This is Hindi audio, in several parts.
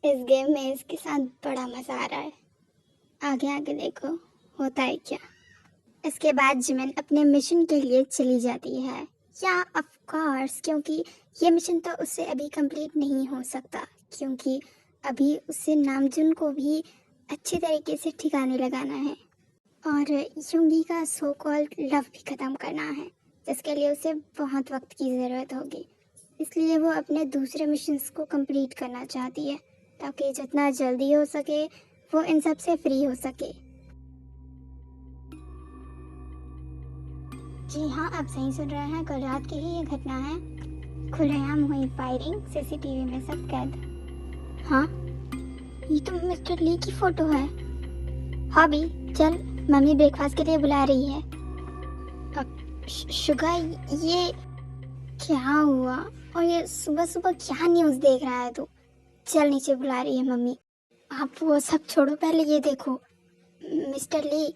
इस गेम में इसके साथ बड़ा मज़ा आ रहा है। आगे आगे देखो होता है क्या। इसके बाद जिमिन अपने मिशन के लिए चली जाती है। या ऑफ कोर्स, क्योंकि ये मिशन तो उससे अभी कंप्लीट नहीं हो सकता, क्योंकि अभी उसे नामजुन को भी अच्छी तरीके से ठिकाने लगाना है और युंगी का सो कॉल्ड लव भी ख़त्म करना है, जिसके लिए उसे बहुत वक्त की ज़रूरत होगी। इसलिए वो अपने दूसरे मिशंस को कंप्लीट करना चाहती है, ताकि जितना जल्दी हो सके वो इन सब से फ्री हो सके। जी हाँ, आप सही सुन रहे हैं, कल रात की ही ये घटना है। खुलेआम हुई फायरिंग, सीसीटीवी में सब कैद। हाँ, ये तो मिस्टर ली की फोटो है। हॉबी, चल मम्मी ब्रेकफास्ट के लिए बुला रही है। अब शुगा, ये क्या हुआ? और ये सुबह सुबह क्या न्यूज़ देख रहा है तू? चल नीचे बुला रही है मम्मी। आप वो सब छोड़ो, पहले ये देखो। मिस्टर ली,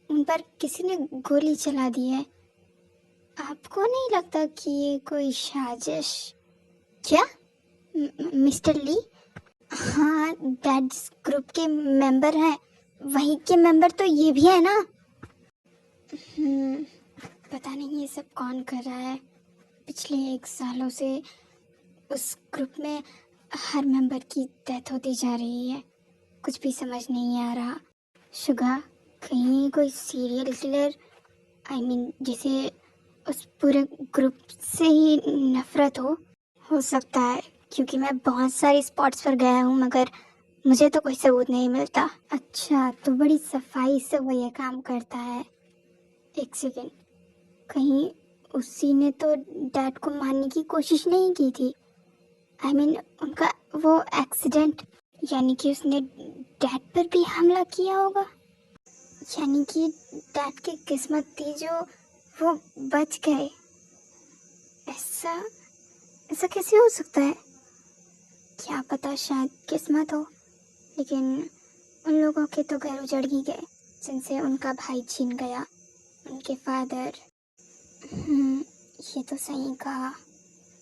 उन पर किसी ने गोली चला दी है। आपको नहीं लगता कि ये कोई साजिश? क्या? मिस्टर ली? हाँ, दैट ग्रुप के मेंबर हैं। वही के मेंबर तो ये भी है ना? पता नहीं ये सब कौन कर रहा है। पिछले 1 सालों से उस ग्रुप में हर मेंबर की डेथ होती जा रही है। कुछ भी समझ नहीं आ रहा। शुगा, कहीं कोई सीरियल किलर, जिसे उस पूरे ग्रुप से ही नफरत हो सकता है, क्योंकि मैं बहुत सारी स्पॉट्स पर गया हूँ मगर मुझे तो कोई सबूत नहीं मिलता। अच्छा, तो बड़ी सफाई से वो ये काम करता है। एक सेकेंड, कहीं उसी ने तो डैड को मारने की कोशिश नहीं की थी? उनका वो एक्सीडेंट, यानी कि उसने डैड पर भी हमला किया होगा। यानी कि डैड की किस्मत थी जो वो बच गए। ऐसा ऐसा कैसे हो सकता है? क्या पता, शायद किस्मत हो। लेकिन उन लोगों के तो घर उजड़ ही गए जिनसे उनका भाई छीन गया, उनके फादर। ये तो सही कहा।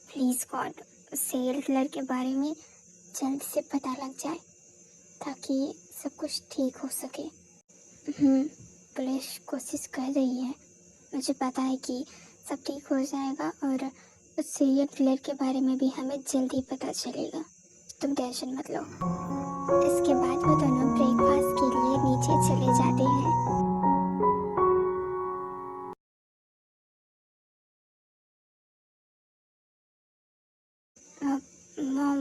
प्लीज़ गॉड, सीरियल किलर के बारे में जल्द से पता लग जाए ताकि सब कुछ ठीक हो सके। पुलिस कोशिश कर रही है। मुझे पता है कि सब ठीक हो जाएगा और उस सीरियल किलर के बारे में भी हमें जल्द ही पता चलेगा। तुम टेंशन मत लो। इसके बाद वो दोनों ब्रेकफास्ट के लिए नीचे चले जाते हैं। मॉम,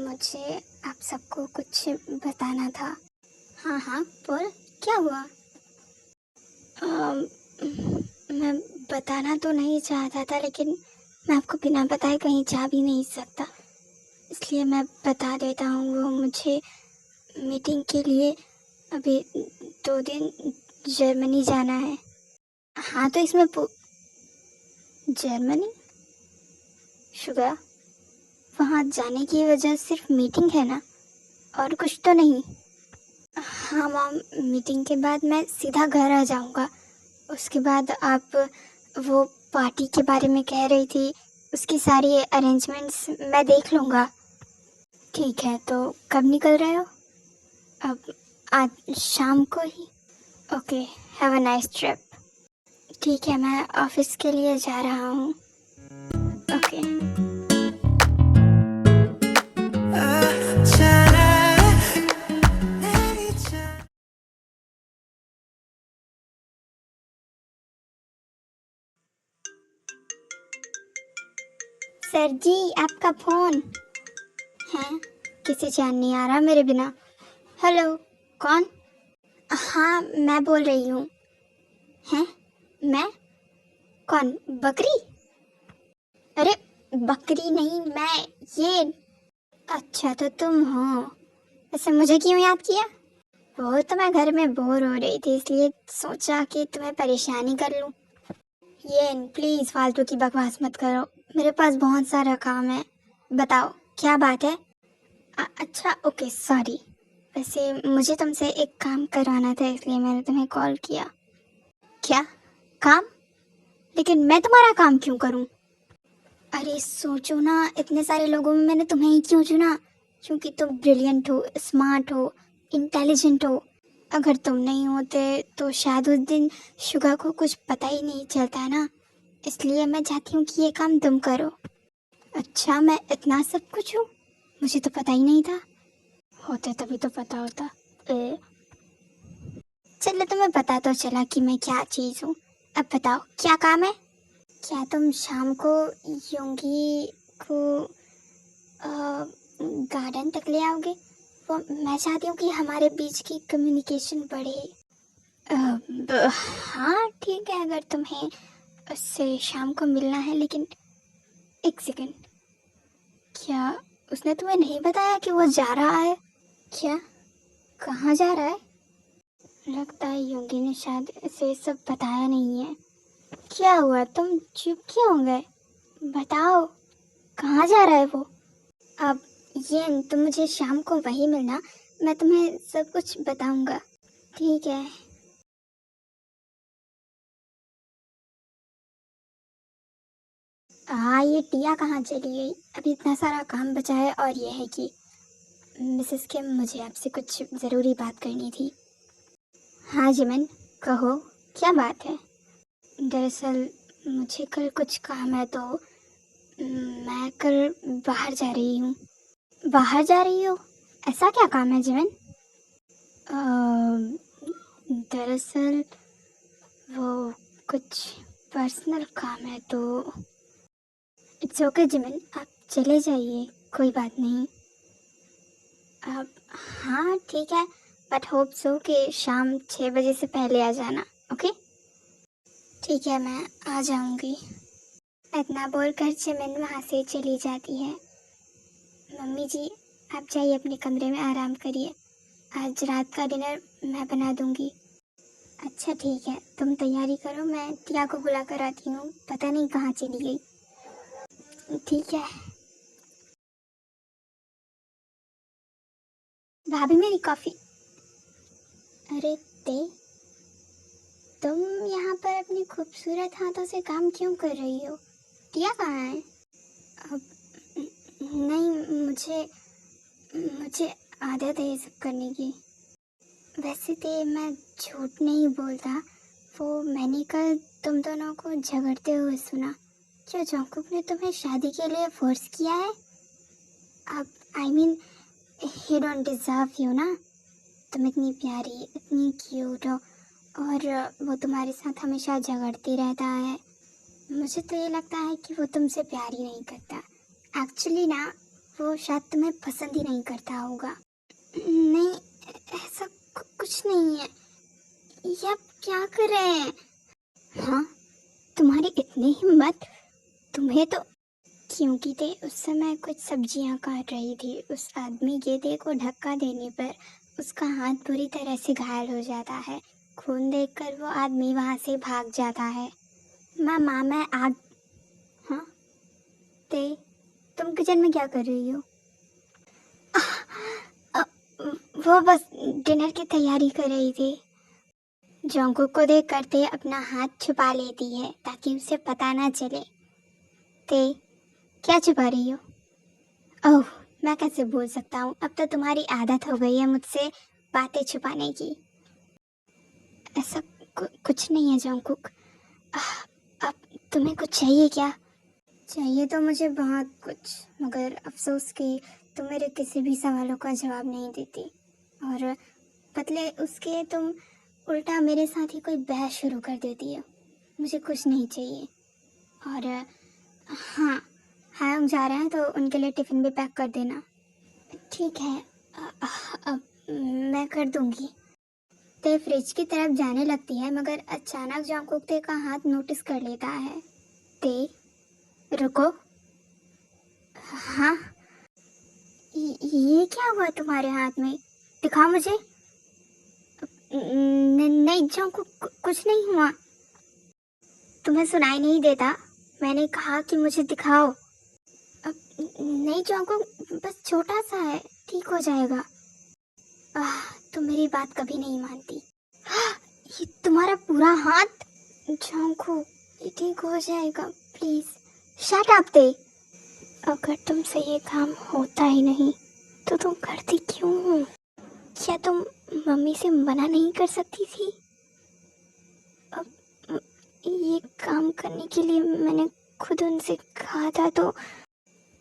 मुझे आप सबको कुछ बताना था। हाँ हाँ बोल, क्या हुआ? मैं बताना तो नहीं चाहता था, लेकिन मैं आपको बिना बताए कहीं जा भी नहीं सकता, इसलिए मैं बता देता हूँ। वो मुझे मीटिंग के लिए अभी 2 दिन जर्मनी जाना है। हाँ, तो इसमें जर्मनी? शुगर, वहाँ जाने की वजह सिर्फ मीटिंग है ना, और कुछ तो नहीं? हाँ मॉम, मीटिंग के बाद मैं सीधा घर आ जाऊँगा। उसके बाद आप वो पार्टी के बारे में कह रही थी, उसकी सारी अरेंजमेंट्स मैं देख लूँगा। ठीक है, तो कब निकल रहे हो? अब आज शाम को ही। Okay, have a nice trip. ठीक है, मैं ऑफिस के लिए जा रहा हूँ। ओके। सर जी, आपका फ़ोन है। किसी जान नहीं आ रहा मेरे बिना। हेलो, कौन? हाँ, मैं बोल रही हूँ। हैं? मैं? कौन? बकरी? अरे बकरी नहीं, मैं ये। अच्छा, तो तुम हो। वैसे मुझे क्यों याद किया? वो तो मैं घर में बोर हो रही थी, इसलिए सोचा कि तुम्हें परेशानी कर लूँ। ये प्लीज़ फालतू की बकवास मत करो, मेरे पास बहुत सारा काम है। बताओ क्या बात है? अच्छा, ओके, सॉरी। वैसे मुझे तुमसे एक काम करवाना था, इसलिए मैंने तुम्हें कॉल किया। क्या काम? लेकिन मैं तुम्हारा काम क्यों करूं? अरे सोचो ना, इतने सारे लोगों में मैंने तुम्हें ही क्यों चुना? क्योंकि तुम ब्रिलियंट हो, स्मार्ट हो, इंटेलिजेंट हो। अगर तुम नहीं होते तो शायद उस दिन शुगा को कुछ पता ही नहीं चलता ना। इसलिए मैं चाहती हूँ कि ये काम तुम करो। अच्छा, मैं इतना सब कुछ हूँ? मुझे तो पता ही नहीं था। होते तभी तो पता होता। चलो, तुम्हें पता तो चला कि मैं क्या चीज़ हूँ। अब बताओ, क्या काम है? क्या तुम शाम को योंगी को गार्डन तक ले आओगे? वो मैं चाहती हूँ कि हमारे बीच की कम्युनिकेशन बढ़े। हाँ ठीक है, अगर तुम्हें उससे शाम को मिलना है, लेकिन एक सेकेंड, क्या उसने तुम्हें नहीं बताया कि वो जा रहा है? क्या? कहाँ जा रहा है? लगता है योगी ने शायद इसे सब बताया नहीं है। क्या हुआ, तुम चुप क्यों हो गए? बताओ, कहाँ जा रहा है वो? अब ये तुम मुझे शाम को वहीं मिलना, मैं तुम्हें सब कुछ बताऊंगा। ठीक है। हाँ, ये टिया कहाँ चली गई? अभी इतना सारा काम बचा है, और ये है कि मिसेस किम, मुझे आपसे कुछ ज़रूरी बात करनी थी। हाँ जिमिन, कहो, क्या बात है? दरअसल मुझे कल कुछ काम है, तो मैं कल बाहर जा रही हूँ। बाहर जा रही हो? ऐसा क्या काम है जिमिन? दरअसल वो कुछ पर्सनल काम है, तो इट्स ओके जिमिन, आप चले जाइए, कोई बात नहीं। अब हाँ ठीक है, बट होप सो कि शाम 6 बजे से पहले आ जाना। ओके ठीक है, मैं आ जाऊंगी। इतना बोलकर जिमिन वहाँ से चली जाती है। मम्मी जी, आप जाइए अपने कमरे में, आराम करिए। आज रात का डिनर मैं बना दूंगी। अच्छा ठीक है, तुम तैयारी करो, मैं टिया को बुला कर आती हूँ, पता नहीं कहाँ चली गई। ठीक है। भाभी, मेरी कॉफ़ी। अरे ते, तुम यहाँ पर अपनी खूबसूरत हाथों से काम क्यों कर रही हो? टिया कहाँ है? अब नहीं, मुझे मुझे आदत है ये सब करने की। वैसे तो मैं झूठ नहीं बोलता, वो मैंने कल तुम दोनों को झगड़ते हुए सुना। क्या जॉन्कुक ने तुम्हें शादी के लिए फोर्स किया है? अब I mean, he don't deserve you ना। तुम इतनी प्यारी, इतनी क्यूट हो, और वो तुम्हारे साथ हमेशा झगड़ती रहता है। मुझे तो ये लगता है कि वो तुमसे प्यार ही नहीं करता। एक्चुअली ना, वो शायद तुम्हें पसंद ही नहीं करता होगा। नहीं, ऐसा कुछ नहीं है। ये आप क्या कर रहे हैं? हाँ, तुम्हारी इतनी हिम्मत! तुम्हें तो क्योंकि थे उस समय कुछ सब्जियां काट रही थी, उस आदमी गेंदे को धक्का देने पर उसका हाथ बुरी तरह से घायल हो जाता है। खून देखकर वो आदमी वहां से भाग जाता है। मामा, मैं आग। हाँ ते, तुम किचन में क्या कर रही हो? अ, वो बस डिनर की तैयारी कर रही थी। जोंगकुक को देख करते अपना हाथ छुपा लेती है ताकि उसे पता ना चले। ते, क्या छुपा रही हो? ओह, मैं कैसे भूल सकता हूँ, अब तो तुम्हारी आदत हो गई है मुझसे बातें छुपाने की। ऐसा कुछ नहीं है जोंगकुक। अब तुम्हें कुछ चाहिए क्या? चाहिए तो मुझे बहुत कुछ, मगर अफसोस कि तुम मेरे किसी भी सवालों का जवाब नहीं देती, और बदले उसके तुम उल्टा मेरे साथ ही कोई बहस शुरू कर देती हो। मुझे कुछ नहीं चाहिए। और हाँ, हम जा रहे हैं तो उनके लिए टिफ़िन भी पैक कर देना। ठीक है, अब मैं कर दूंगी। ते फ्रिज की तरफ जाने लगती है, मगर अचानक जॉन्कुक ते का हाथ नोटिस कर लेता है। ते, रुको। हाँ, ये क्या हुआ तुम्हारे हाथ में? दिखाओ मुझे। नहीं जॉन्कुक, कुछ नहीं हुआ। तुम्हें सुनाई नहीं देता? मैंने कहा कि मुझे दिखाओ। अब नहीं जॉन्कुक, बस छोटा सा है, ठीक हो जाएगा। तुम मेरी बात कभी नहीं मानती। ये तुम्हारा पूरा हाथ? झांकू, ये ठीक हो जाएगा, प्लीज। शट अप दे। अगर तुमसे ये काम होता ही नहीं तो तुम करती क्यों? क्या तुम मम्मी से मना नहीं कर सकती थी? अब ये काम करने के लिए मैंने खुद उनसे कहा था तो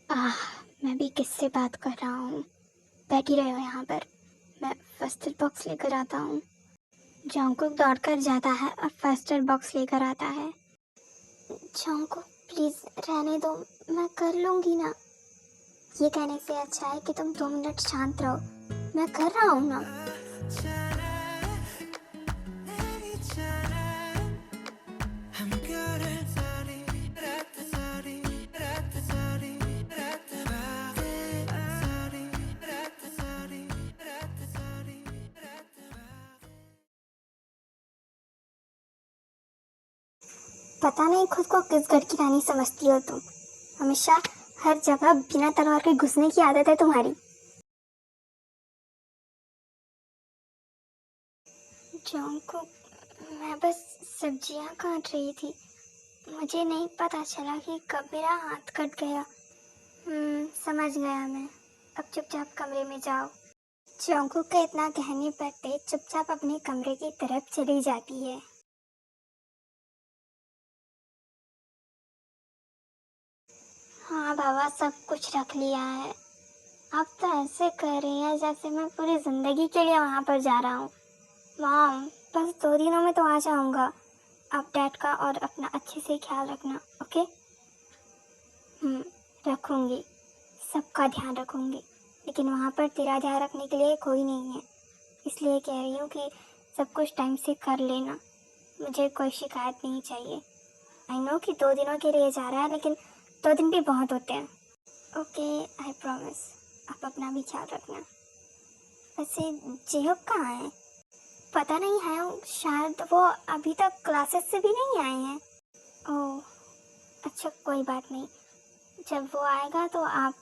मैं भी किससे बात कर रहा हूँ। बैठी रहो यहाँ पर, मैं फर्स्ट एड बॉक्स लेकर आता हूँ। जॉन्गकुक दौड़कर जाता है और फर्स्ट एड बॉक्स लेकर आता है। जॉन्गकुक प्लीज रहने दो, मैं कर लूँगी ना। ये कहने से अच्छा है कि तुम 2 मिनट शांत रहो, मैं कर रहा हूँ ना। पता नहीं खुद को किस घर की रानी समझती हो तुम। हमेशा हर जगह बिना तलवार के घुसने की आदत है तुम्हारी। जॉन्गकुक, मैं बस सब्जियां काट रही थी, मुझे नहीं पता चला कि कब मेरा हाथ कट गया। समझ गया मैं। अब चुपचाप कमरे में जाओ। जॉन्गकुक का इतना कहने पर ते चुपचाप अपने कमरे की तरफ चली जाती है। हाँ बाबा, सब कुछ रख लिया है। आप तो ऐसे कर रही हैं जैसे मैं पूरी जिंदगी के लिए वहाँ पर जा रहा हूँ। मॉम, बस 2 दिनों में तो आ जाऊँगा। आप डैड का और अपना अच्छे से ख्याल रखना, ओके? रखूँगी, सबका ध्यान रखूँगी। लेकिन वहाँ पर तेरा ध्यान रखने के लिए कोई नहीं है, इसलिए कह रही हूँ कि सब कुछ टाइम से कर लेना। मुझे कोई शिकायत नहीं चाहिए। आई नो कि 2 दिनों के लिए जा रहा है, लेकिन 2 दिन भी बहुत होते हैं। Okay, I promise. आप अपना भी ख्याल रखना। वैसे जेहोक कहाँ है? पता नहीं है, शायद वो अभी तक क्लासेस से भी नहीं आए हैं। ओह अच्छा, कोई बात नहीं। जब वो आएगा तो आप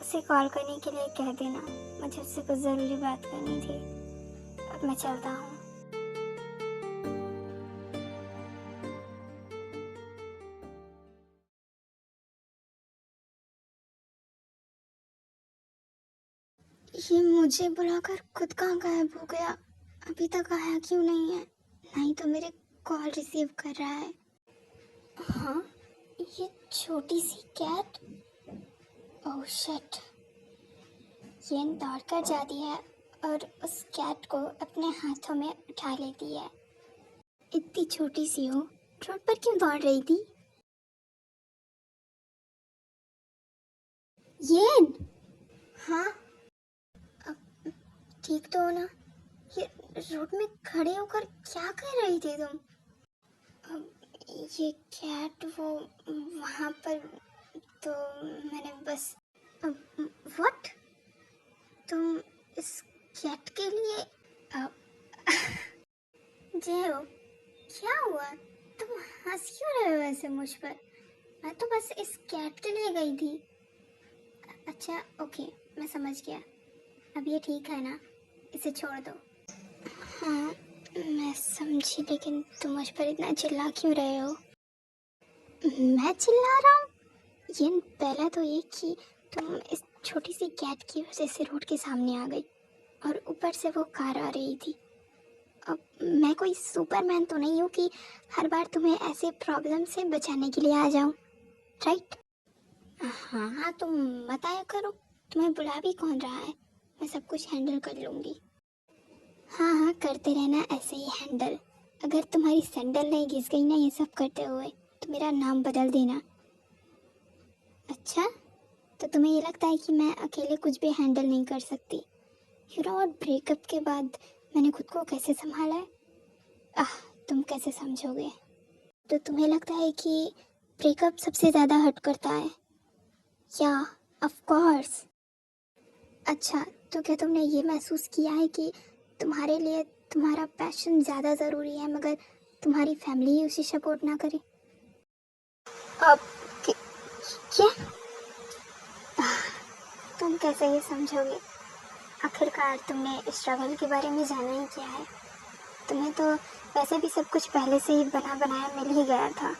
उसे कॉल करने के लिए कह देना। मुझे उससे कुछ ज़रूरी बात करनी थी। अब मैं चलता हूँ। ये मुझे बुलाकर खुद कहाँ गायब हो गया? अभी तक आया क्यों नहीं है? नहीं तो मेरे कॉल रिसीव कर रहा है। हाँ, ये छोटी सी कैट। ओह शिट, ये दौड़कर जाती है और उस कैट को अपने हाथों में उठा लेती है। इतनी छोटी सी हो, रोड पर क्यों दौड़ रही थी? ये हाँ, अब ठीक तो हो ना? ये रोड में खड़े होकर क्या कर रही थी तुम? अब ये कैट वो वहाँ पर, तो मैंने बस व्हाट? तुम इस कैट के लिए अब जय हो, क्या हुआ? तुम हंस क्यों रहे हो ऐसे मुझ पर? मैं तो बस इस कैट के लिए गई थी। अच्छा ओके, मैं समझ गया। अब ये ठीक है ना? इसे छोड़ दो। हाँ मैं समझी, लेकिन तुम मुझ पर इतना चिल्ला क्यों रहे हो? मैं चिल्ला रहा हूँ? ये पहला तो ये कि तुम इस छोटी सी कैट की वजह से रोड के सामने आ गई, और ऊपर से वो कार आ रही थी। अब मैं कोई सुपरमैन तो नहीं हूँ कि हर बार तुम्हें ऐसे प्रॉब्लम से बचाने के लिए आ जाऊँ, राइट? हाँ हाँ, तुम मत आया करो। तुम्हें बुला भी कौन रहा है? मैं सब कुछ हैंडल कर लूँगी। हाँ हाँ, करते रहना ऐसे ही हैंडल। अगर तुम्हारी सैंडल नहीं घिस गई ना ये सब करते हुए, तो मेरा नाम बदल देना। अच्छा, तो तुम्हें ये लगता है कि मैं अकेले कुछ भी हैंडल नहीं कर सकती? यू नो व्हाट, ब्रेकअप के बाद मैंने खुद को कैसे संभाला है। तुम कैसे समझोगे? तो तुम्हें लगता है कि ब्रेकअप सबसे ज़्यादा हर्ट करता है? या ऑफ कोर्स। अच्छा, तो क्या तुमने ये महसूस किया है कि तुम्हारे लिए तुम्हारा पैशन ज़्यादा ज़रूरी है, मगर तुम्हारी फैमिली ही उसे सपोर्ट ना करे? अब क्या? तुम कैसे ये समझोगे? आखिरकार तुमने स्ट्रगल के बारे में जाना ही क्या है? तुम्हें तो वैसे भी सब कुछ पहले से ही बना बनाया मिल ही गया था।